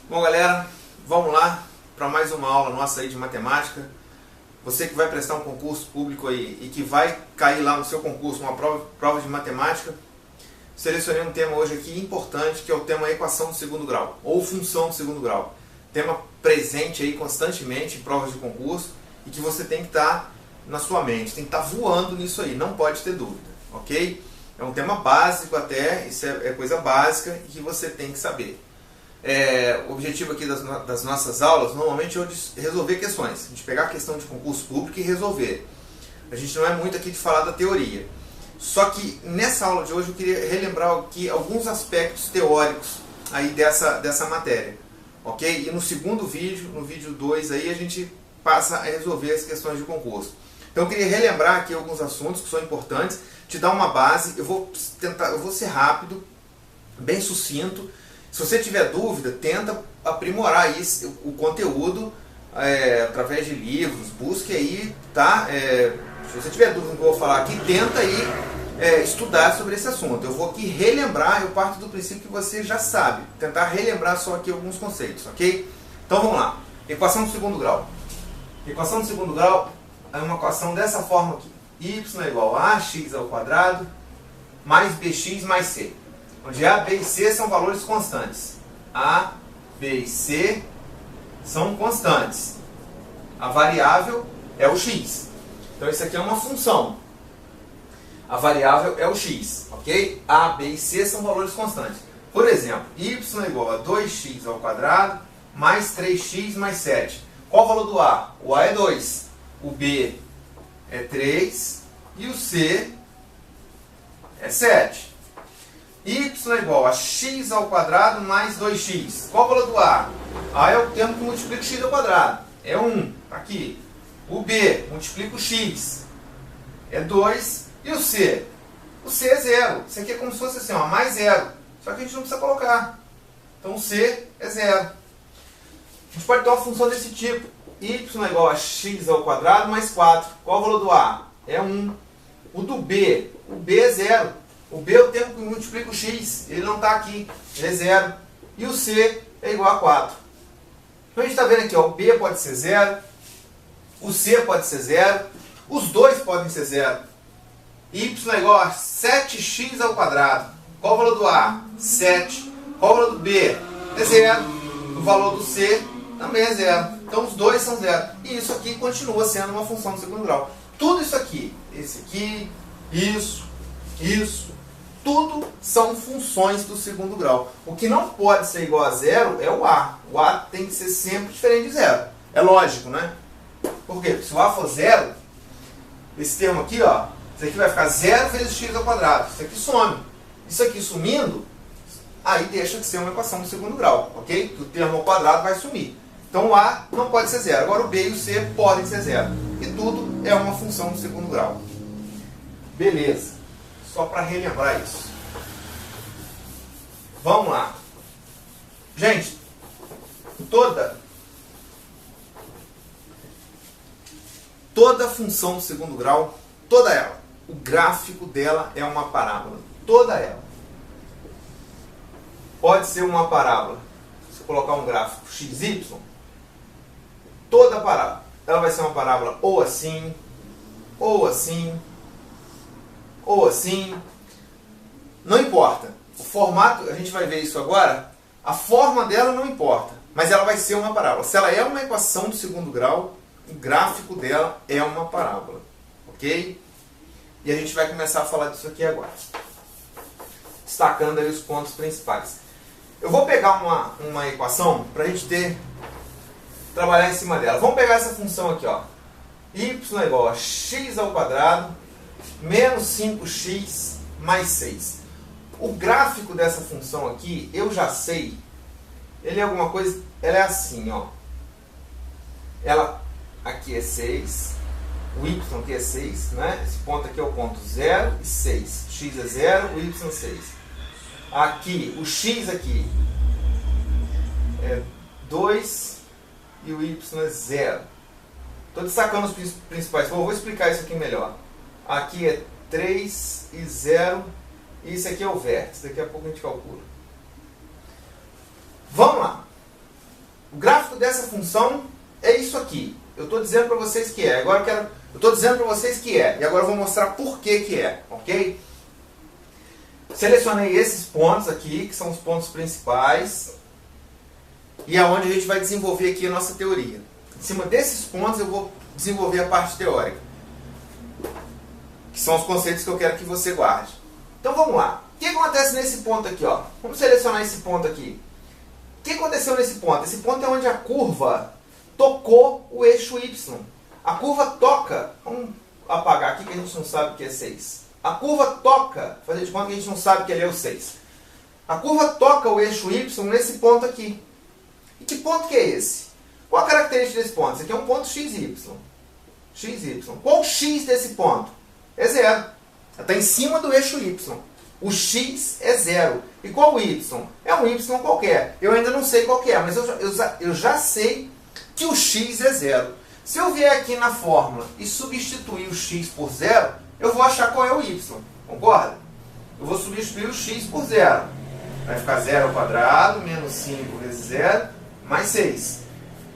Bom, galera, vamos lá para mais uma aula nossa aí de matemática. Você que vai prestar um concurso público aí e que vai cair lá no seu concurso uma prova de matemática, selecionei um tema hoje aqui importante, que é o tema equação do segundo grau, ou função do segundo grau. Tema presente aí constantemente em provas de concurso e que você tem que estar na sua mente, tem que estar voando nisso aí, não pode ter dúvida, ok? É um tema básico até, isso é coisa básica e que você tem que saber. O objetivo aqui das nossas aulas, normalmente, é resolver questões. A gente pegar a questão de concurso público e resolver. A gente não é muito aqui de falar da teoria. Só que nessa aula de hoje eu queria relembrar aqui alguns aspectos teóricos aí dessa matéria. Ok? E no segundo vídeo, no vídeo 2, aí a gente passa a resolver as questões de concurso. Então eu queria relembrar aqui alguns assuntos que são importantes, te dar uma base. Eu vou ser rápido, bem sucinto. Se você tiver dúvida, tenta aprimorar isso, o conteúdo através de livros, busque aí, tá? Se você tiver dúvida do que eu vou falar aqui, tenta aí estudar sobre esse assunto. Eu vou aqui relembrar, eu parto do princípio que você já sabe, tentar relembrar só aqui alguns conceitos, ok? Então vamos lá, equação do segundo grau. Equação do segundo grau é uma equação dessa forma aqui. Y é igual a ax ao quadrado mais bx mais c. Onde A, B e C são valores constantes. A, B e C são constantes. A variável é o x. Então isso aqui é uma função. A variável é o x, ok? A, B e C são valores constantes. Por exemplo, y é igual a 2x ao quadrado mais 3x mais 7. Qual o valor do A? O A é 2. O B é 3 e o C é 7. Y é igual a x ao quadrado mais 2x. Qual o valor do A? A é o termo que multiplica o x ao quadrado. É 1, aqui. O B multiplica o x. É 2. E o C? O C é 0. Isso aqui é como se fosse assim, ó, mais 0. Só que a gente não precisa colocar. Então o C é 0. A gente pode ter uma função desse tipo. Y é igual a x ao quadrado mais 4. Qual o valor do A? É 1. O do B? O B é 0. O B é o termo que multiplica o x, ele não está aqui, ele é 0. E o C é igual a 4. Então a gente está vendo aqui, ó, o B pode ser 0, o C pode ser 0, os dois podem ser 0. Y é igual a 7x ao quadrado. Qual o valor do A? 7. Qual o valor do B? É 0. O valor do C também é 0. Então os dois são 0. E isso aqui continua sendo uma função do segundo grau. Tudo isso aqui, esse aqui, isso, tudo são funções do segundo grau. O que não pode ser igual a 0 é o A. O A tem que ser sempre diferente de 0. É lógico, né? Por quê? Porque se o A for 0, esse termo aqui, ó, isso aqui vai ficar 0 vezes x ao quadrado. Isso aqui some. Isso aqui sumindo, aí deixa de ser uma equação do segundo grau, ok? O termo ao quadrado vai sumir. Então o A não pode ser 0. Agora o B e o C podem ser 0. E tudo é uma função do segundo grau. Beleza. Só para relembrar isso. Vamos lá. Gente, toda função do segundo grau, toda ela, o gráfico dela é uma parábola. Toda ela. Pode ser uma parábola. Se eu colocar um gráfico XY, toda parábola, ela vai ser uma parábola ou assim, ou assim, ou assim, não importa. O formato, a gente vai ver isso agora, a forma dela não importa, mas ela vai ser uma parábola. Se ela é uma equação do segundo grau, o gráfico dela é uma parábola, ok? E a gente vai começar a falar disso aqui agora, destacando aí os pontos principais. Eu vou pegar uma equação para a gente trabalhar em cima dela. Vamos pegar essa função aqui, ó. Y é igual a x ao quadrado menos 5x mais 6. O gráfico dessa função aqui, eu já sei, ele é alguma coisa, ela é assim, ó. Ela aqui é 6, o y aqui é 6, né? Esse ponto aqui é o ponto 0 e 6. X é 0, o y é 6. Aqui, o x aqui é 2 e o y é 0. Estou destacando os principais, vou explicar isso aqui melhor. Aqui é 3 e 0, e isso aqui é o vértice, daqui a pouco a gente calcula. Vamos lá. gráfico dessa função é isso aqui. Eu estou dizendo para vocês que é. Agora eu estou dizendo para vocês que é. E agora eu vou mostrar por que é, ok? Selecionei esses pontos aqui, que são os pontos principais. E é onde a gente vai desenvolver aqui a nossa teoria. Em cima desses pontos eu vou desenvolver a parte teórica, que são os conceitos que eu quero que você guarde. Então vamos lá. O que acontece nesse ponto aqui? Ó? Vamos selecionar esse ponto aqui. O que aconteceu nesse ponto? Esse ponto é onde a curva tocou o eixo Y. A curva toca, vamos apagar aqui que a gente não sabe o que é 6. A curva toca, fazer de conta que a gente não sabe que ele é o 6. A curva toca o eixo Y nesse ponto aqui. E que ponto que é esse? Qual a característica desse ponto? Esse aqui é um ponto XY. XY. Qual o X desse ponto? É 0. Está em cima do eixo Y. O X é 0. E qual o Y? É um Y qualquer. Eu ainda não sei qual que é, mas eu já sei que o X é 0. Se eu vier aqui na fórmula e substituir o X por 0, eu vou achar qual é o Y. Concorda? Eu vou substituir o X por 0. Vai ficar 0 ao quadrado, menos 5 vezes 0, mais 6.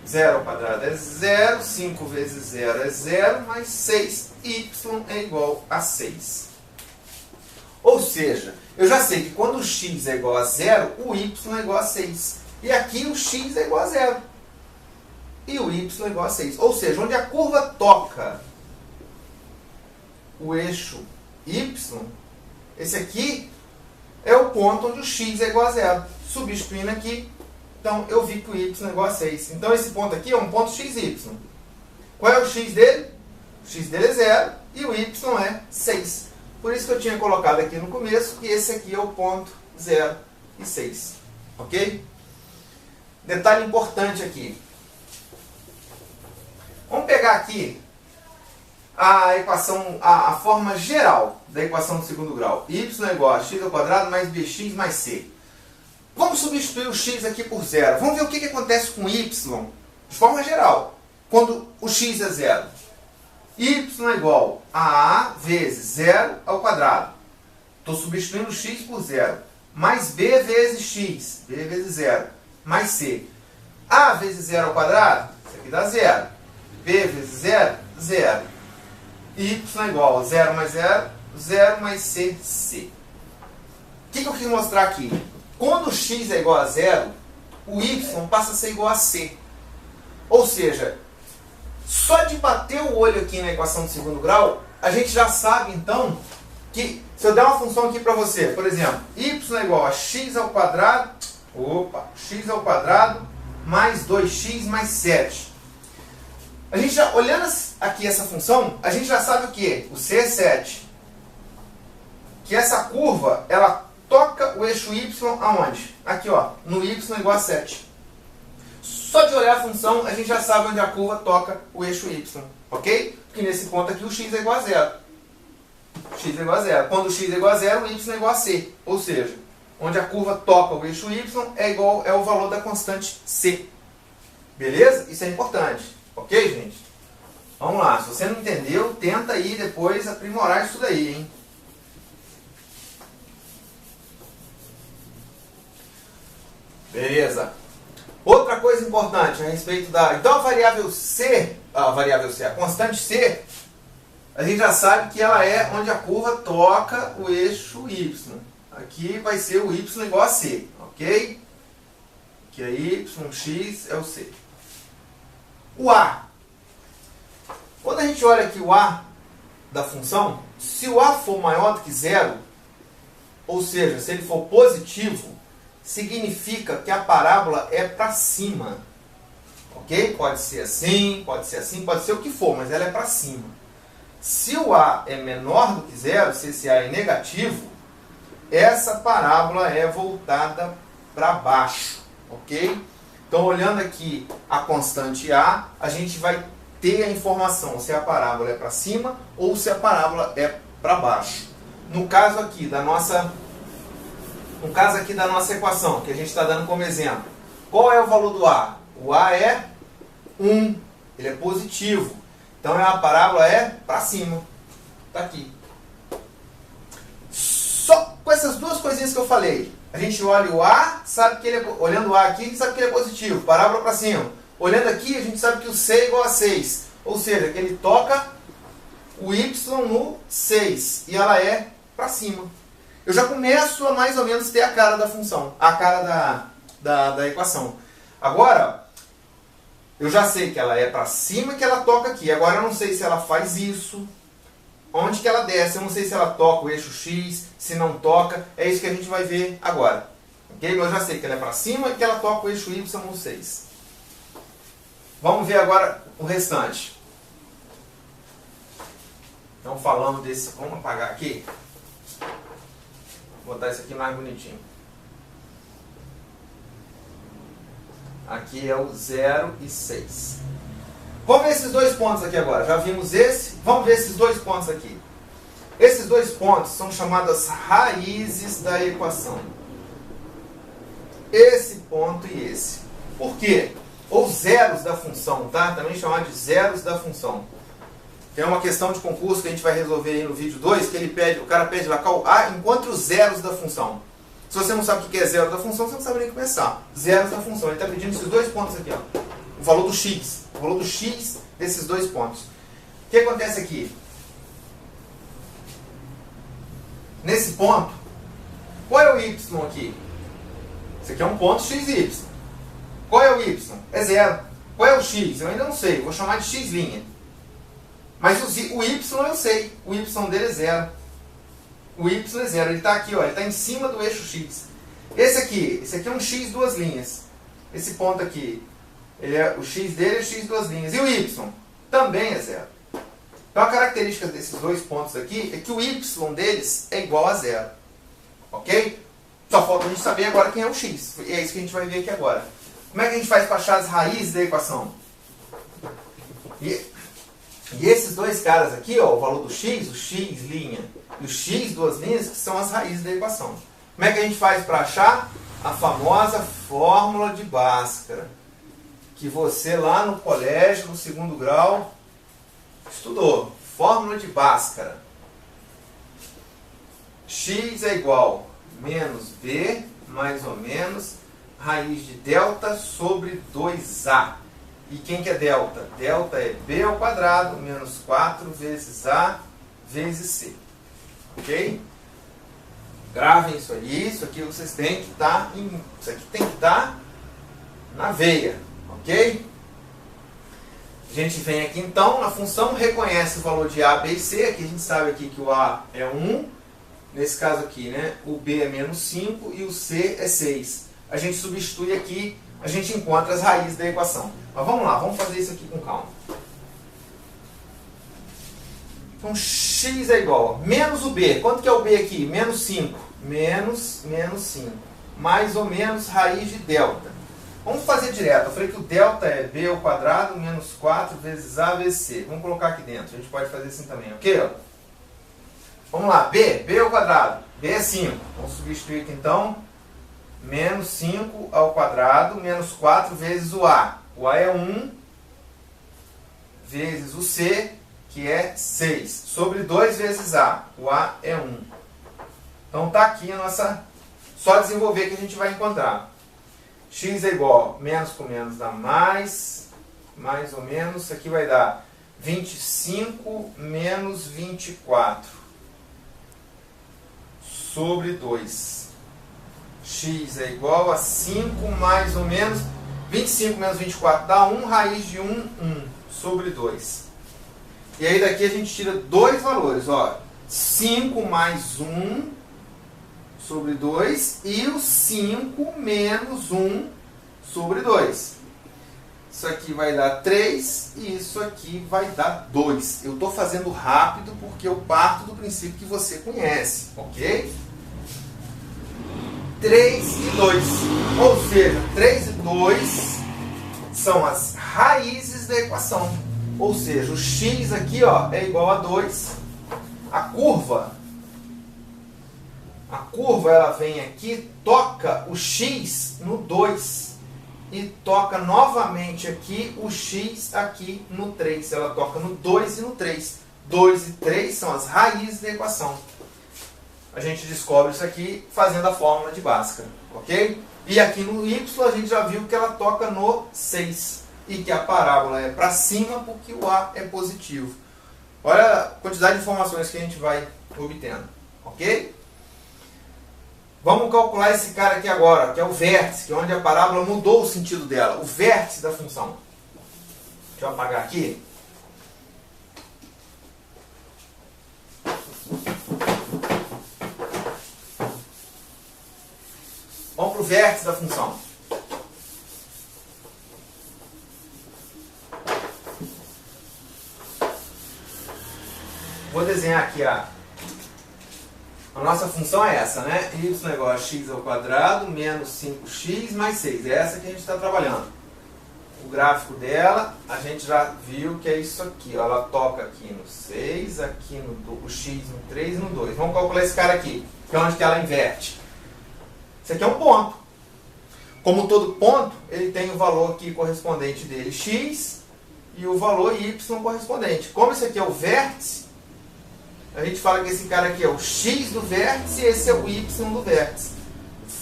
0 ao quadrado é 0, 5 vezes 0 é 0, mais 6. Y é igual a 6. Ou seja, eu já sei que quando o X é igual a 0, o Y é igual a 6. E aqui o X é igual a 0. E o Y é igual a 6. Ou seja, onde a curva toca o eixo Y, esse aqui é o ponto onde o X é igual a 0. Substituindo aqui, então eu vi que o Y é igual a 6. Então esse ponto aqui é um ponto XY. Qual é o X dele? O X dele é 0 e o Y é 6. Por isso que eu tinha colocado aqui no começo que esse aqui é o ponto 0 e 6. Ok? Detalhe importante aqui. Vamos pegar aqui a equação, a forma geral da equação do segundo grau. Y é igual a x ao quadrado mais bx mais c. Vamos substituir o x aqui por 0. Vamos ver o que acontece com y de forma geral, quando o x é 0. Y é igual a a vezes 0 ao quadrado. Estou substituindo o x por 0. Mais b vezes x, b vezes 0, mais c. A vezes 0 ao quadrado, isso aqui dá 0. B vezes 0, 0. Y é igual a 0 mais 0, 0 mais c, c. O que eu quis mostrar aqui? Quando o x é igual a 0, o y passa a ser igual a c. Ou seja, só de bater o olho aqui na equação do segundo grau, a gente já sabe então que, se eu der uma função aqui para você, por exemplo, y é igual a x ao quadrado, x ao quadrado mais 2x mais 7. A gente já, olhando aqui essa função, a gente já sabe o que? O c é 7. Que essa curva, ela toca o eixo y aonde? Aqui, ó, no y igual a 7. Só de olhar a função, a gente já sabe onde a curva toca o eixo y, ok? Porque nesse ponto aqui o x é igual a 0. X é igual a 0. Quando o x é igual a 0, o y é igual a c. Ou seja, onde a curva toca o eixo y é o valor da constante c. Beleza? Isso é importante. Ok, gente? Vamos lá. Se você não entendeu, tenta aí depois aprimorar isso daí, hein? Beleza. Outra coisa importante a respeito da... Então a variável C, a constante C, a gente já sabe que ela é onde a curva toca o eixo Y. Aqui vai ser o Y igual a C, ok? Que é Y, X é o C. O A. Quando a gente olha aqui o A da função, se o A for maior do que 0, ou seja, se ele for positivo, significa que a parábola é para cima. Ok? Pode ser assim, pode ser assim, pode ser o que for, mas ela é para cima. Se o A é menor do que 0, se esse A é negativo, essa parábola é voltada para baixo. Ok? Então, olhando aqui a constante A, a gente vai ter a informação se a parábola é para cima ou se a parábola é para baixo. No caso aqui da nossa equação, que a gente está dando como exemplo, qual é o valor do A? O A é 1, ele é positivo. Então a parábola é para cima. Está aqui. Só com essas duas coisinhas que eu falei, a gente olha o A, sabe que ele é, olhando o A aqui, sabe que ele é positivo, parábola para cima. Olhando aqui, a gente sabe que o C é igual a 6. Ou seja, que ele toca o Y no 6. E ela é para cima. Eu já começo a mais ou menos ter a cara da função. A cara da equação. Agora, eu já sei que ela é para cima e que ela toca aqui. Agora eu não sei se ela faz isso. Onde que ela desce? Eu não sei se ela toca o eixo X, se não toca. É isso que a gente vai ver agora. Ok? Eu já sei que ela é para cima e que ela toca o eixo Y no 6. Vamos ver agora o restante. Então falando desse... Vamos apagar aqui. Vou botar isso aqui mais bonitinho. Aqui é o 0 e 6. Vamos ver esses dois pontos aqui agora. Já vimos esse. Vamos ver esses dois pontos aqui. Esses dois pontos são chamadas raízes da equação. Esse ponto e esse. Por quê? Ou zeros da função, tá? Também chamado de zeros da função. Tem uma questão de concurso que a gente vai resolver aí no vídeo 2, que ele pede, o cara pede lá, encontre os zeros da função. Se você não sabe o que é zero da função, você não sabe nem começar. Zeros da função. Ele está pedindo esses dois pontos aqui, ó. O valor do x. O valor do x desses dois pontos. O que acontece aqui? Nesse ponto, qual é o y aqui? Esse aqui é um ponto x e y. Qual é o y? É zero. Qual é o x? Eu ainda não sei. Vou chamar de x'. Mas o y eu sei. O y dele é zero. O y é zero. Ele está aqui, ó. Ele está em cima do eixo x. Esse aqui é um x duas linhas. Esse ponto aqui, o x dele é x duas linhas. E o y? Também é zero. Então a característica desses dois pontos aqui é que o y deles é igual a zero. Ok? Só falta a gente saber agora quem é o x. E é isso que a gente vai ver aqui agora. Como é que a gente faz para achar as raízes da equação? E esses dois caras aqui, ó, o valor do x, o x' e o x duas linhas, que são as raízes da equação. Como é que a gente faz para achar? A famosa fórmula de Bhaskara, que você lá no colégio, no segundo grau, estudou. Fórmula de Bhaskara. X é igual a menos b, mais ou menos, raiz de delta sobre 2a. E quem que é delta? Delta é b ao quadrado menos 4 vezes a vezes c. Ok? Gravem isso aí. Isso aqui vocês têm que estar isso aqui tem que estar na veia. Ok? A gente vem aqui então na função, reconhece o valor de a, b e c. Aqui a gente sabe aqui que o a é 1. Nesse caso aqui, né? O b é menos 5 e o c é 6. A gente substitui aqui, a gente encontra as raízes da equação. Mas vamos lá, vamos fazer isso aqui com calma. Então, x é igual a menos o b. Quanto que é o b aqui? Menos 5. Menos 5. Mais ou menos raiz de delta. Vamos fazer direto. Eu falei que o delta é b ao quadrado menos 4 vezes a vezes c. Vamos colocar aqui dentro. A gente pode fazer assim também, ok? Ó. Vamos lá. b ao quadrado. b é 5. Vamos substituir aqui então. Menos 5 ao quadrado, menos 4 vezes o a. O a é 1, vezes o c, que é 6. Sobre 2 vezes a. O a é 1. Então está aqui a nossa... Só desenvolver que a gente vai encontrar. X é igual, menos com menos dá mais ou menos. Isso aqui vai dar 25 menos 24. Sobre 2. X é igual a 5 mais ou menos, 25 menos 24 dá 1, raiz de 1, 1, sobre 2. E aí daqui a gente tira dois valores, ó, 5 mais 1 sobre 2 e o 5 menos 1 sobre 2. Isso aqui vai dar 3 e isso aqui vai dar 2. Eu estou fazendo rápido porque eu parto do princípio que você conhece, ok? 3 e 2. Ou seja, 3 e 2 são as raízes da equação. Ou seja, o x aqui, ó, é igual a 2. A curva ela vem aqui, toca o x no 2. E toca novamente aqui o x aqui no 3. Ela toca no 2 e no 3. 2 e 3 são as raízes da equação. A gente descobre isso aqui fazendo a fórmula de Bhaskara, ok? E aqui no y a gente já viu que ela toca no 6. e que a parábola é para cima porque o A é positivo. Olha a quantidade de informações que a gente vai obtendo, ok? Vamos calcular esse cara aqui agora, que é o vértice, que é onde a parábola mudou o sentido dela, o vértice da função. Deixa eu apagar aqui. Vamos para o vértice da função. Vou desenhar aqui a nossa função é essa, né? Y igual a x ao quadrado menos 5x mais 6. É essa que a gente está trabalhando. O gráfico dela, a gente já viu que é isso aqui. Ó. Ela toca aqui no 6, aqui no o x no 3 e no 2. Vamos calcular esse cara aqui, que é onde que ela inverte. Isso aqui é um ponto. Como todo ponto, ele tem o valor aqui correspondente dele, x, e o valor y correspondente. Como esse aqui é o vértice, a gente fala que esse cara aqui é o x do vértice e esse é o y do vértice.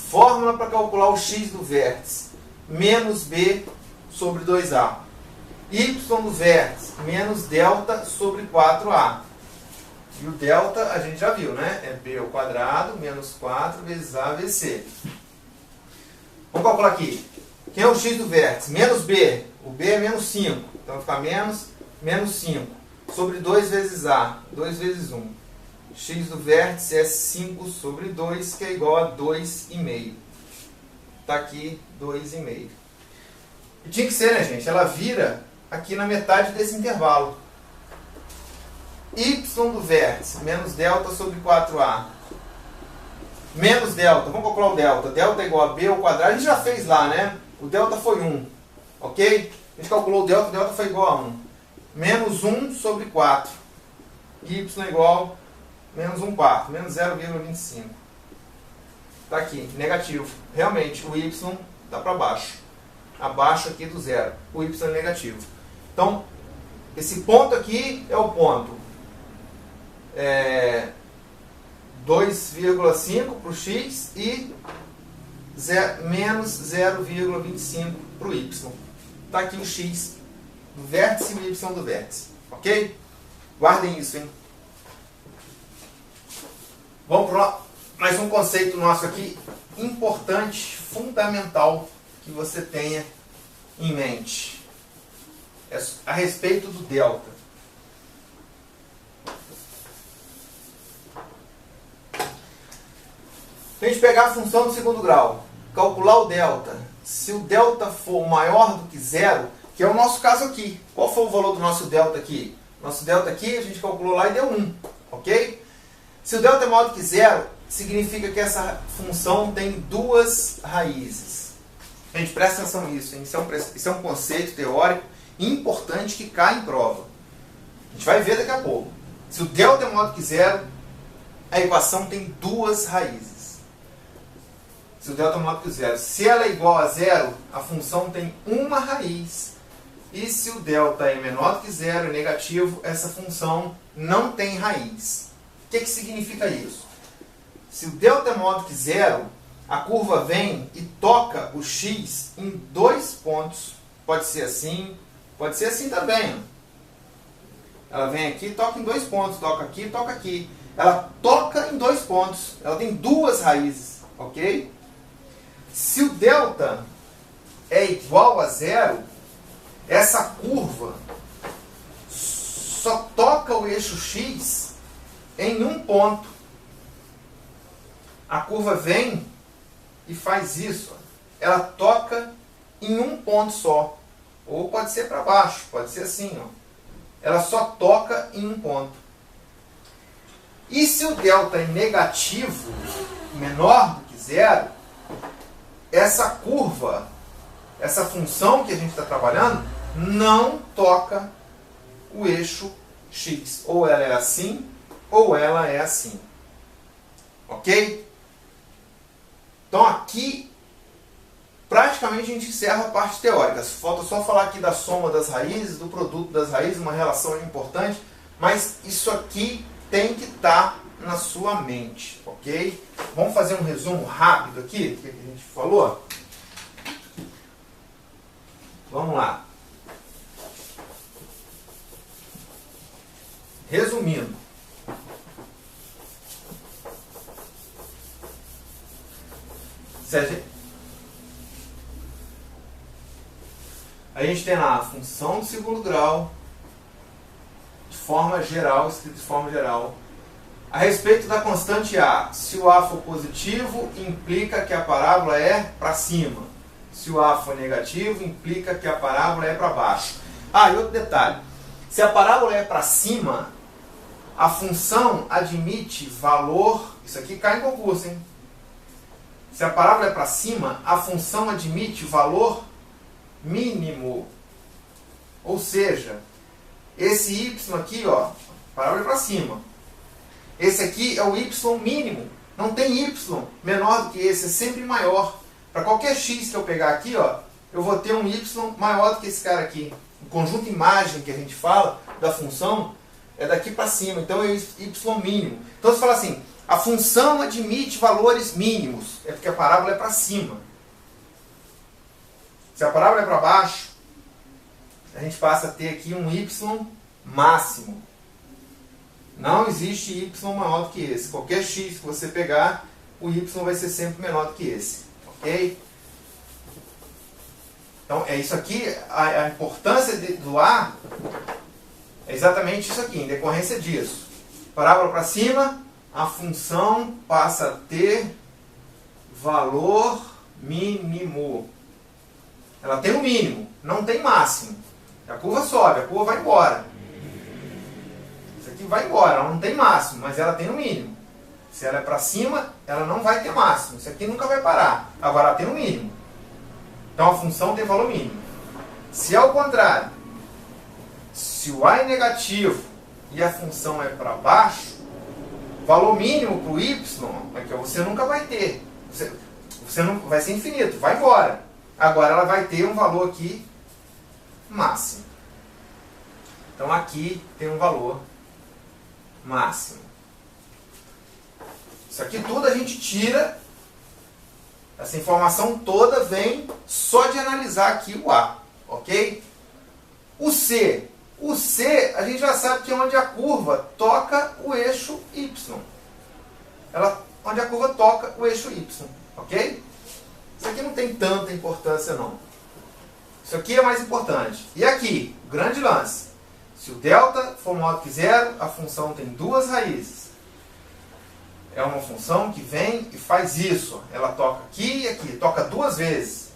Fórmula para calcular o x do vértice: menos b sobre 2a. Y do vértice, menos delta sobre 4a. E o delta a gente já viu, né? É b ao quadrado menos 4 vezes a vezes c. Vamos calcular aqui. Quem é o x do vértice? Menos b. O b é menos 5. Então vai ficar menos 5. Sobre 2 vezes a. 2 vezes 1. X do vértice é 5 sobre 2, que é igual a 2,5. Está aqui 2,5. E tinha que ser, né, gente? Ela vira aqui na metade desse intervalo. Y do vértice menos delta sobre 4a. Menos delta. Vamos calcular o delta. Delta é igual a b ao quadrado. A gente já fez lá, né? O delta foi 1. Ok? A gente calculou o delta foi igual a 1. Menos 1 sobre 4. Y igual a menos 1 quarto. Menos 0,25. Está aqui, negativo. Realmente, o y está para baixo. Abaixo aqui do zero. O y é negativo. Então, esse ponto aqui é o ponto 2,5 para o x e menos 0,25 para o y. Está aqui o x do vértice e o y do vértice. Ok? Guardem isso, hein? Vamos para mais um conceito nosso aqui, importante, fundamental, que você tenha em mente. É a respeito do delta. Se a gente pegar a função do segundo grau, calcular o delta, se o delta for maior do que zero, que é o nosso caso aqui. Qual foi o valor do nosso delta aqui? Nosso delta aqui a gente calculou lá e deu 1, ok? Se o delta é maior do que zero, significa que essa função tem duas raízes. A gente presta atenção nisso, hein? Isso é um conceito teórico importante que cai em prova. A gente vai ver daqui a pouco. Se o delta é maior do que zero, a equação tem duas raízes. Se o delta é maior do que zero. Se ela é igual a zero, a função tem uma raiz. E se o delta é menor do que zero, é negativo, essa função não tem raiz. O que significa isso? Se o delta é maior do que zero, a curva vem e toca o x em dois pontos. Pode ser assim também. Ela vem aqui e toca em dois pontos. Toca aqui e toca aqui. Ela toca em dois pontos. Ela tem duas raízes. Ok? Se o delta é igual a zero, essa curva só toca o eixo x em um ponto. A curva vem e faz isso. Ela toca em um ponto só. Ou pode ser para baixo, pode ser assim. Ó. Ela só toca em um ponto. E se o delta é negativo, menor do que zero, essa curva, essa função que a gente está trabalhando, não toca o eixo x. Ou ela é assim, ou ela é assim. Ok? Então aqui, praticamente a gente encerra a parte teórica. Falta só falar aqui da soma das raízes, do produto das raízes, uma relação importante. Mas isso aqui tem que estar na sua mente, ok? Vamos fazer um resumo rápido aqui do que a gente falou? Vamos lá. Resumindo, a gente tem lá a função de segundo grau, de forma geral, escrito de forma geral. A respeito da constante A, se o A for positivo, implica que a parábola é para cima. Se o A for negativo, implica que a parábola é para baixo. Ah, e outro detalhe. Se a parábola é para cima, a função admite valor... Isso aqui cai em concurso, hein? Se a parábola é para cima, a função admite valor mínimo. Ou seja, esse y aqui, ó, a parábola é para cima. Esse aqui é o y mínimo. Não tem y menor do que esse, é sempre maior. Para qualquer x que eu pegar aqui, ó, eu vou ter um y maior do que esse cara aqui. O conjunto imagem que a gente fala da função é daqui para cima. Então é y mínimo. Então você fala assim, a função admite valores mínimos. É porque a parábola é para cima. Se a parábola é para baixo, a gente passa a ter aqui um y máximo. Não existe y maior do que esse. Qualquer x que você pegar, o y vai ser sempre menor do que esse. Ok? Então, é isso aqui. A importância do A é exatamente isso aqui, em decorrência disso. Parábola para cima, a função passa a ter valor mínimo. Ela tem o mínimo, não tem máximo. A curva sobe, a curva vai embora. Isso aqui vai embora, ela não tem máximo, mas ela tem o mínimo. Se ela é para cima, ela não vai ter máximo. Isso aqui nunca vai parar. Agora ela tem o mínimo. Então a função tem valor mínimo. Se ao contrário, se o A é negativo e a função é para baixo, valor mínimo para o y, aqui, você nunca vai ter. Você não, vai ser infinito, vai embora. Agora ela vai ter um valor aqui máximo. Então aqui tem um valor máximo. Isso aqui tudo a gente tira, essa informação toda vem só de analisar aqui o A, ok? O C a gente já sabe que é onde a curva toca o eixo Y. Onde a curva toca o eixo Y, ok? Isso aqui não tem tanta importância não. Isso aqui é mais importante. E aqui, o grande lance. Se o delta for maior que zero, a função tem duas raízes. É uma função que vem e faz isso. Ela toca aqui e aqui. Toca duas vezes.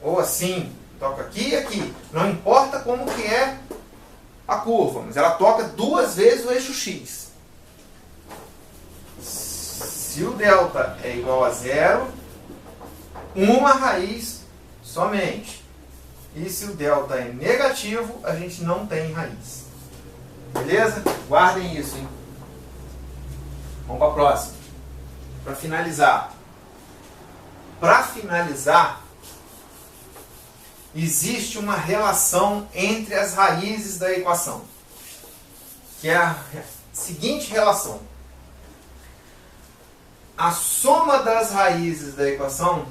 Ou assim. Toca aqui e aqui. Não importa como que é a curva. Mas ela toca duas vezes o eixo X. Se o delta é igual a zero, uma raiz somente. E se o delta é negativo, a gente não tem raiz. Beleza? Guardem isso, hein? Vamos para a próxima. Para finalizar. Para finalizar, existe uma relação entre as raízes da equação. Que é a seguinte relação. A soma das raízes da equação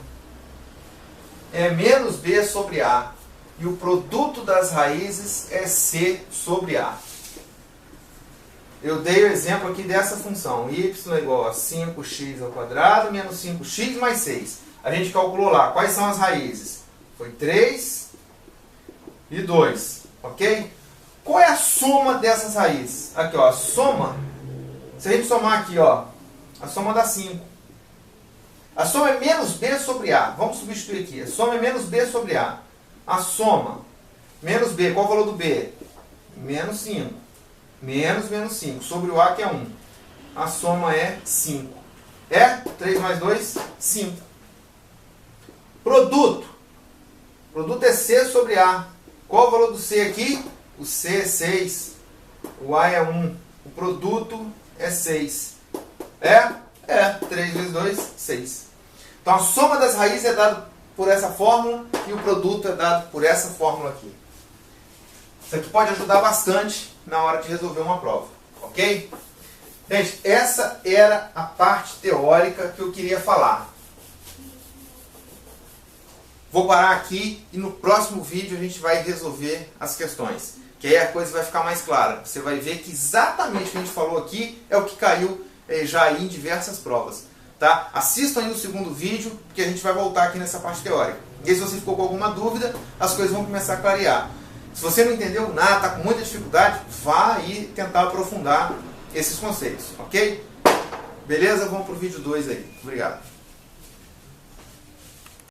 é menos b sobre a. E o produto das raízes é c sobre a. Eu dei o exemplo aqui dessa função. Y é igual a 5x ao quadrado menos 5x mais 6. A gente calculou lá. Quais são as raízes? Foi 3 e 2. Ok? Qual é a soma dessas raízes? Aqui, ó. A soma. Se a gente somar aqui, ó. A soma dá 5. A soma é menos b sobre a. Vamos substituir aqui. A soma é menos b sobre a. A soma. Menos b. Qual é o valor do b? Menos 5. Menos 5. Sobre o a, que é 1. A soma é 5. É? 3 mais 2, 5. Produto. Produto é c sobre a. Qual é o valor do c aqui? O c é 6. O a é 1. O produto é 6. É? É. 3 vezes 2, 6. Então a soma das raízes é dada por essa fórmula e o produto é dado por essa fórmula aqui. Isso aqui pode ajudar bastante na hora de resolver uma prova. Ok? Gente, essa era a parte teórica que eu queria falar. Vou parar aqui e no próximo vídeo a gente vai resolver as questões. que aí a coisa vai ficar mais clara. Você vai ver que exatamente o que a gente falou aqui é o que caiu já aí em diversas provas. Tá? Assistam aí o segundo vídeo, que a gente vai voltar aqui nessa parte teórica. E se você ficou com alguma dúvida, as coisas vão começar a clarear. Se você não entendeu nada, está com muita dificuldade, vá aí tentar aprofundar esses conceitos, ok? Beleza? Vamos para o vídeo 2 aí. Obrigado.